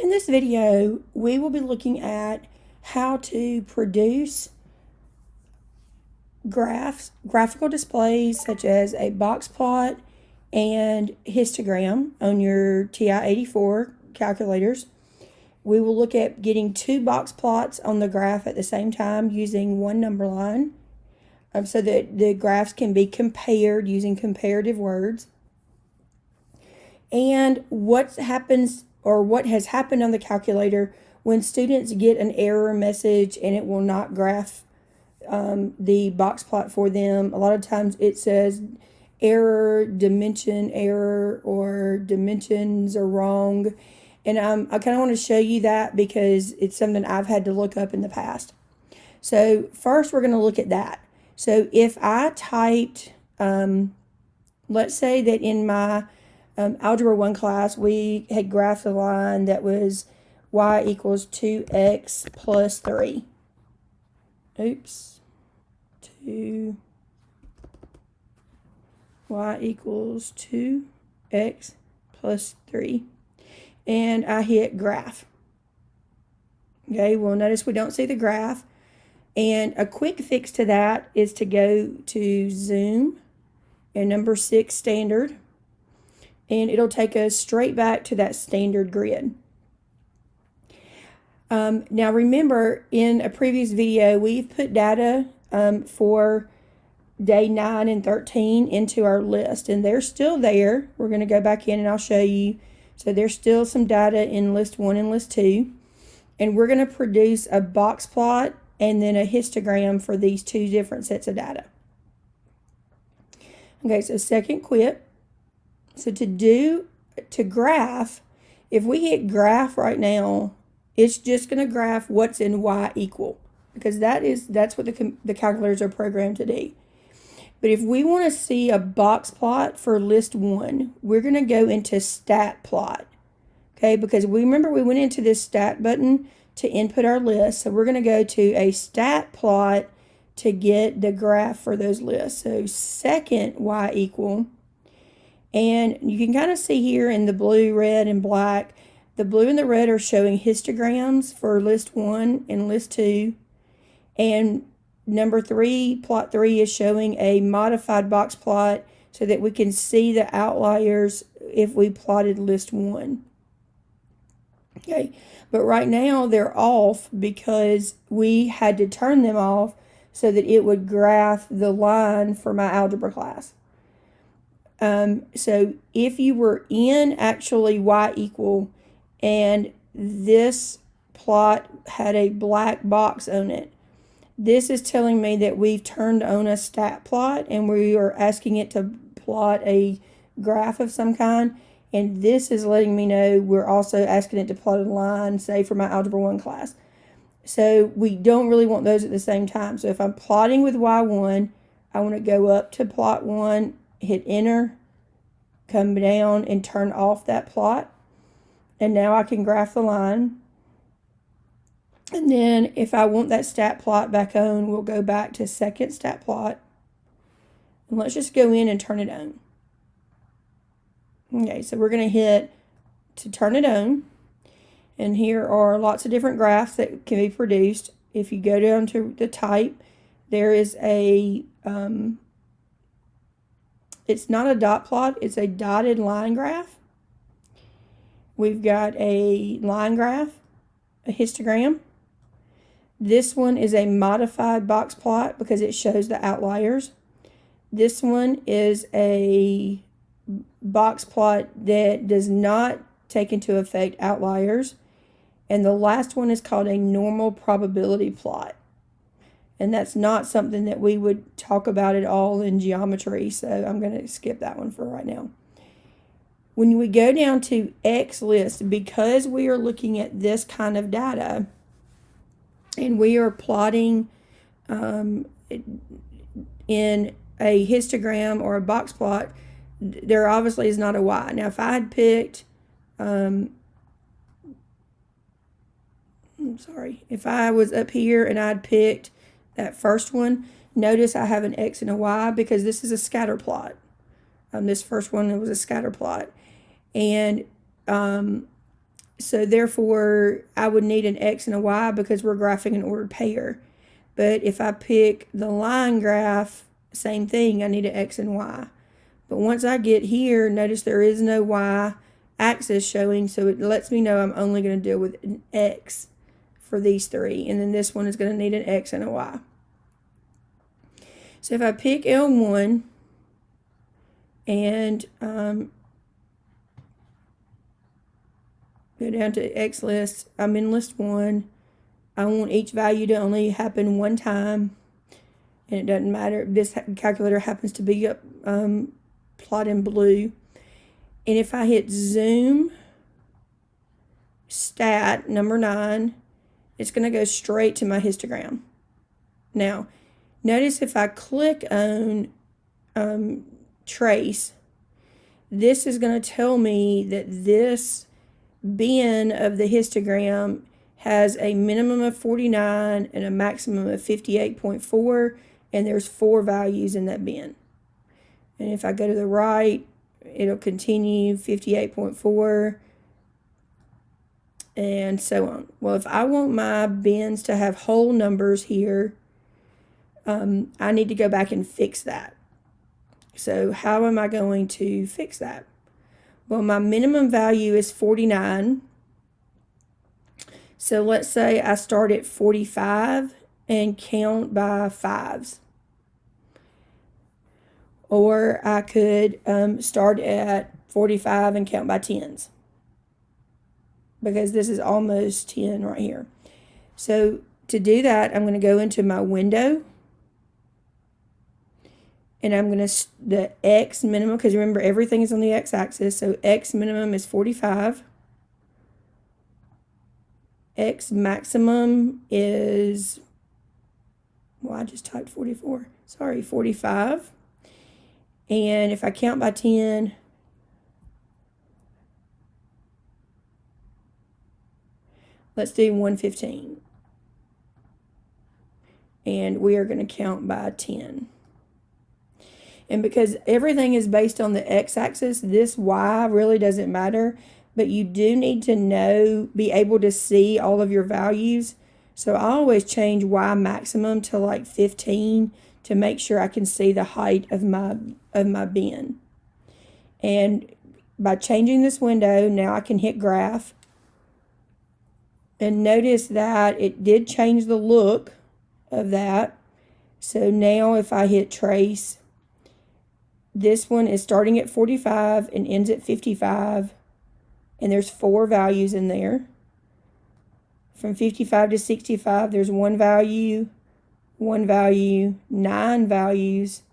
In this video, we will be looking at how to produce graphical displays such as a box plot and histogram on your TI-84 calculators. We will look at getting two box plots on the graph at the same time using one number line so that the graphs can be compared using comparative words. And what happens or what has happened on the calculator when students get an error message and it will not graph the box plot for them. A lot of times it says error, dimension error, or dimensions are wrong. And I kind of want to show you that because it's something I've had to look up in the past. So first we're going to look at that. So if I typed, let's say that in my Algebra 1 class, we had graphed a line that was y equals 2x plus 3. Oops. 2 y equals 2x plus 3. And I hit graph. Okay, well, notice we don't see the graph. And a quick fix to that is to go to Zoom and number 6 standard. And it'll take us straight back to that standard grid. Now remember, in a previous video, we've put data for day 9 and 13 into our list, and they're still there. We're going to go back in and I'll show you. So there's still some data in list 1 and list 2. And we're going to produce a box plot and then a histogram for these two different sets of data. Okay, so second quit. So to graph, if we hit graph right now, it's just going to graph what's in y equal, because that's what the calculators are programmed to do. But if we want to see a box plot for list 1, we're going to go into stat plot. Okay, because we remember we went into this stat button to input our list. So we're going to go to a stat plot to get the graph for those lists. So second y equal. And you can kind of see here in the blue, red, and black, the blue and the red are showing histograms for list 1 and list 2. And number 3, plot 3, is showing a modified box plot so that we can see the outliers if we plotted list 1. Okay, but right now they're off because we had to turn them off so that it would graph the line for my algebra class. So if you were in actually y equal and this plot had a black box on it, this is telling me that we've turned on a stat plot and we are asking it to plot a graph of some kind. And this is letting me know we're also asking it to plot a line, say for my Algebra 1 class. So we don't really want those at the same time. So if I'm plotting with y1, I want to go up to plot 1, hit enter, come down and turn off that plot. And now I can graph the line. And then if I want that stat plot back on, we'll go back to second stat plot. And let's just go in and turn it on. Okay, so we're going to hit to turn it on. And here are lots of different graphs that can be produced. If you go down to the type, there is a, it's not a dot plot, it's a dotted line graph. We've got a line graph, a histogram. This one is a modified box plot because it shows the outliers. This one is a box plot that does not take into effect outliers. And the last one is called a normal probability plot. And that's not something that we would talk about at all in geometry, so I'm going to skip that one for right now. When we go down to XList, because we are looking at this kind of data, and we are plotting in a histogram or a box plot, there obviously is not a Y. Now, if I had picked, if I was up here and I'd picked that first one, notice I have an X and a Y because this is a scatter plot. This first one was a scatter plot. And So therefore, I would need an X and a Y because we're graphing an ordered pair. But if I pick the line graph, same thing, I need an X and Y. But once I get here, notice there is no Y axis showing, so it lets me know I'm only going to deal with an X for these three. And then this one is going to need an X and a Y. So if I pick L1 and go down to XList, I'm in list 1. I want each value to only happen one time, and it doesn't matter. This calculator happens to be plot in blue. And if I hit zoom stat number 9, it's going to go straight to my histogram. Now, notice if I click on trace, this is going to tell me that this bin of the histogram has a minimum of 49 and a maximum of 58.4, and there's 4 values in that bin. And if I go to the right, it'll continue 58.4 and so on. Well, if I want my bins to have whole numbers here, I need to go back and fix that. So how am I going to fix that? Well, my minimum value is 49. So let's say I start at 45 and count by 5s. Or I could start at 45 and count by 10s. Because this is almost 10 right here. So to do that, I'm going to go into my window. And I'm going to, the X minimum, because remember everything is on the X axis. So X minimum is 45. X maximum is, well, I just typed 44. Sorry, 45. And if I count by 10, let's do 115. And we are going to count by 10. And because everything is based on the x-axis, this y really doesn't matter. But you do need to know, be able to see all of your values. So I always change y maximum to like 15 to make sure I can see the height of my bin. And by changing this window, now I can hit graph. And notice that it did change the look of that. So now if I hit trace, this one is starting at 45 and ends at 55. And there's 4 values in there. From 55 to 65, there's 1 value, 1 value, 9 values,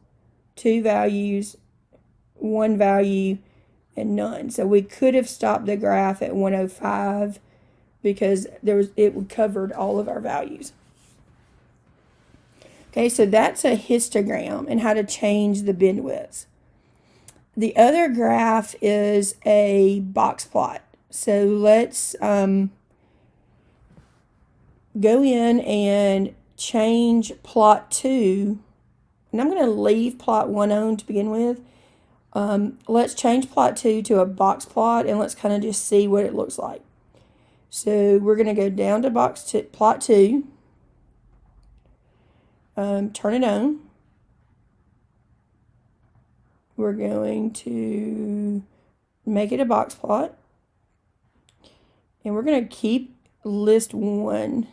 2 values, 1 value, and none. So we could have stopped the graph at 105 because it covered all of our values. Okay, so that's a histogram and how to change the bin widths. The other graph is a box plot. So let's go in and change plot 2. And I'm going to leave plot 1 on to begin with. Let's change plot 2 to a box plot and let's kind of just see what it looks like. So we're going to go down to plot 2. Turn it on. We're going to make it a box plot. And we're going to keep list 1,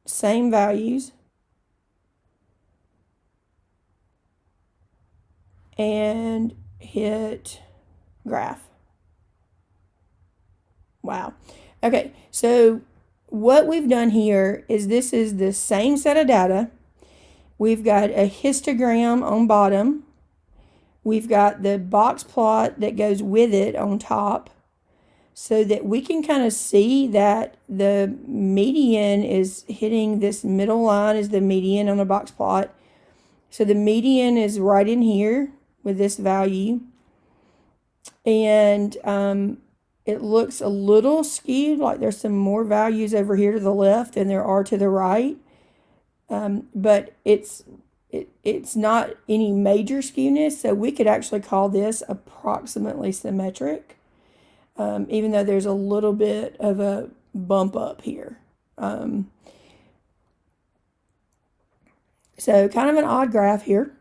same values. And hit graph. Wow. Okay, so what we've done here is this is the same set of data. We've got a histogram on bottom. We've got the box plot that goes with it on top, so that we can kind of see that the median is hitting this middle line is the median on a box plot. So the median is right in here with this value. And it looks a little skewed, like there's some more values over here to the left than there are to the right. But it's not any major skewness, so we could actually call this approximately symmetric. even though there's a little bit of a bump up here. So kind of an odd graph here.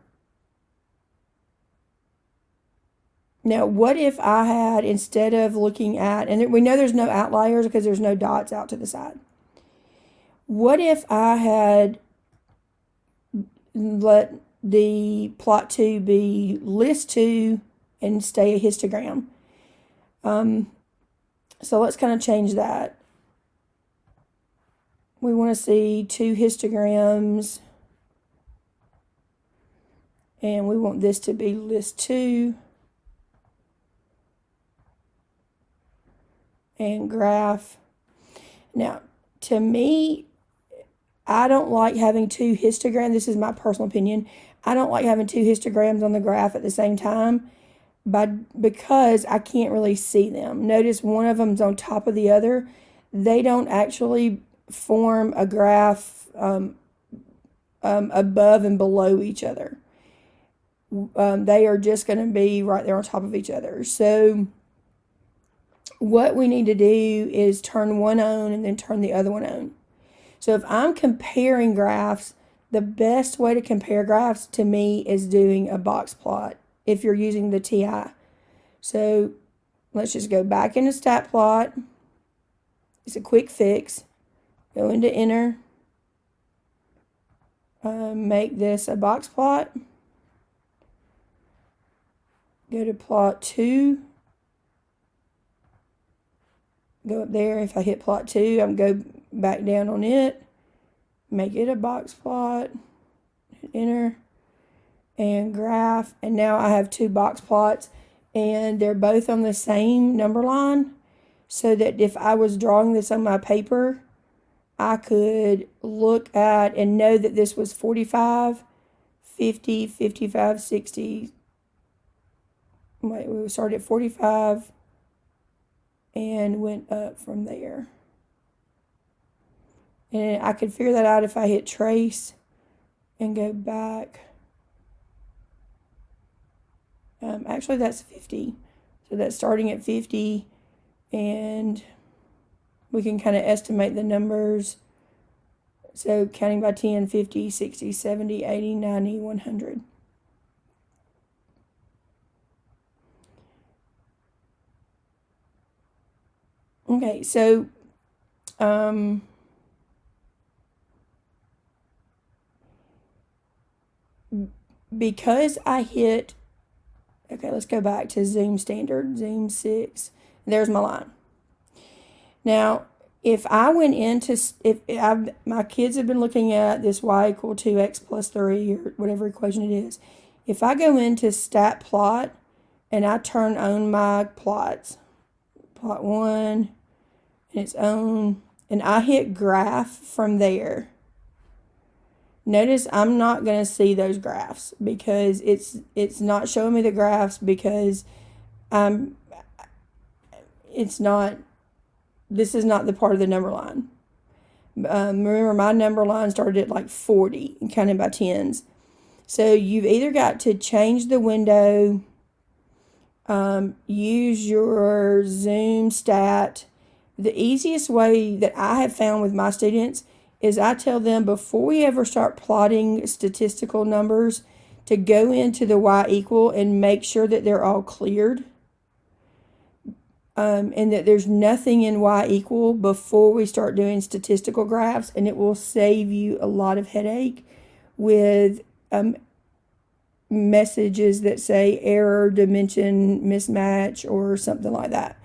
Now, what if I had, instead of looking at, and we know there's no outliers because there's no dots out to the side. What if I had let the plot 2 be list 2 and stay a histogram? So let's kind of change that. We want to see 2 histograms, and we want this to be list 2 and graph. Now, to me, I don't like having 2 histograms. This is my personal opinion. I don't like having 2 histograms on the graph at the same time, because I can't really see them. Notice one of them's on top of the other. They don't actually form a graph above and below each other. They are just going to be right there on top of each other. So what we need to do is turn one on and then turn the other one on. So if I'm comparing graphs, the best way to compare graphs to me is doing a box plot if you're using the TI. So let's just go back into stat plot. It's a quick fix. Go into enter. Make this a box plot. Go to plot 2. Go up there. If I hit plot 2, I'm go back down on it. Make it a box plot. Hit enter. And graph. And now I have 2 box plots. And they're both on the same number line. So that if I was drawing this on my paper, I could look at and know that this was 45, 50, 55, 60. Wait, we started at 45 and went up from there. And I could figure that out if I hit trace and go back. Actually, that's 50. So that's starting at 50, and we can kind of estimate the numbers. So counting by 10, 50, 60, 70, 80, 90, 100. Okay, so because I hit, okay, let's go back to zoom standard, zoom 6. There's my line. Now, if I went into, my kids have been looking at this y equal 2x plus 3 or whatever equation it is. If I go into stat plot and I turn on my plots, plot 1 and its own, and I hit graph from there, notice I'm not going to see those graphs because it's not showing me the graphs because this is not the part of the number line. Remember, my number line started at like 40 and counted by tens. So you've either got to change the window, use your zoom stat. The easiest way that I have found with my students is I tell them before we ever start plotting statistical numbers to go into the y equal and make sure that they're all cleared. And that there's nothing in y equal before we start doing statistical graphs, and it will save you a lot of headache with messages that say error, dimension, mismatch, or something like that.